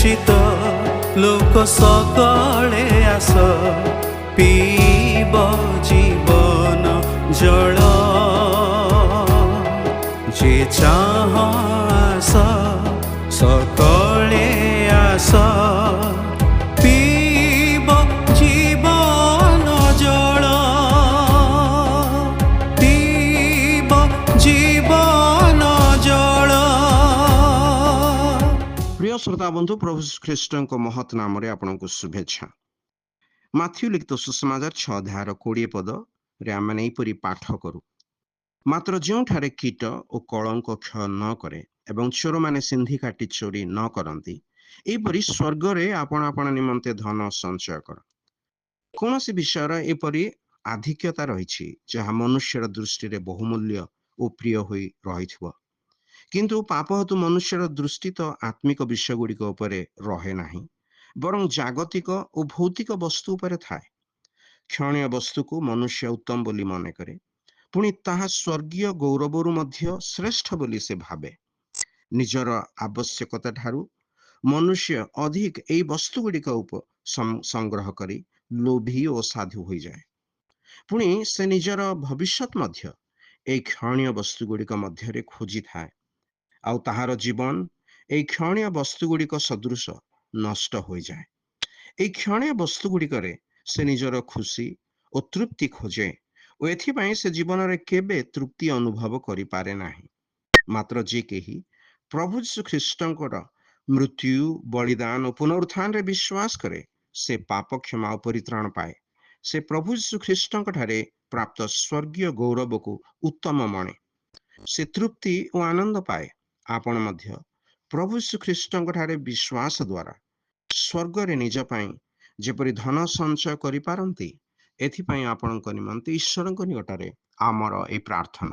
दूषित लोक सकळे आस पीब जीवन जल जे चाह आस सकळे आस पीब जीवन जल पीब जीवन जल। प्रिय श्रोता बंधु प्रभु ख्रीष्ट महत नाम आपको शुभेच्छा। माथ्यू लिखित सुसमाचार 6 अध्याय 20 पद रे आम यहीपरि पाठ करू। मात्र जोठारे कीट और कलंक क्षय न करे एवं चोर माने सिंधी काटी चोरी न करती एपरि स्वर्ग रे आपण आपण निमंते धन संचय कर। कौन सी विषय एपरि आधिक्यता रही जहाँ मनुष्यर दृष्टि रे बहुमूल्य और प्रिय होई रही किंतु पाप हेतु मनुष्यर दृष्टि तो आत्मिक विषय गुड़िक रहे नाही बरं जागतिक और भौतिक वस्तु उपरे थाए। क्षणीय वस्तु को मनुष्य उत्तम बोली मन करे पुणी ताहा स्वर्गीय गौरवरु मध्य श्रेष्ठ बोली से भावे। निजर आवश्यकता ठारू मनुष्य अधिक एई वस्तु गुड़िक संग्रह करी लोभी और साधु हो जाए। पुणी से निजर भविष्यत मध्य एई क्षणीय वस्तु गुड़िक मध्य खोजी थाए आउ ताहार जीवन एई क्षणीय वस्तु गुड़िक सदृश नष्ट हो जाए। एई क्षणीय वस्तु गुड़िक से निजर खुशी और तृप्ति खोजे और एथिपाई से जीवन रे केबे तृप्ति अनुभव करि पारे नाही। मात्र जे केही प्रभु यीशु ख्रीष्टंकर मृत्यु बलिदान और पुनरुत्थान रे विश्वास करे से पाप क्षमा और परित्राण पाए। से प्रभु यीशु ख्रीष्टंक ठारे प्राप्त स्वर्गीय गौरव को उत्तम मणे से तृप्ति और आनंद पाए। आपण मध्य प्रभु यीशु ख्रीष्टंक ठारे विश्वास द्वारा स्वर्ग रे निज पाई जेपरि धन संचय करि पारंती एथिपाई आपणक निमंते ईश्वरक निकटरे आमर ए प्रार्थना।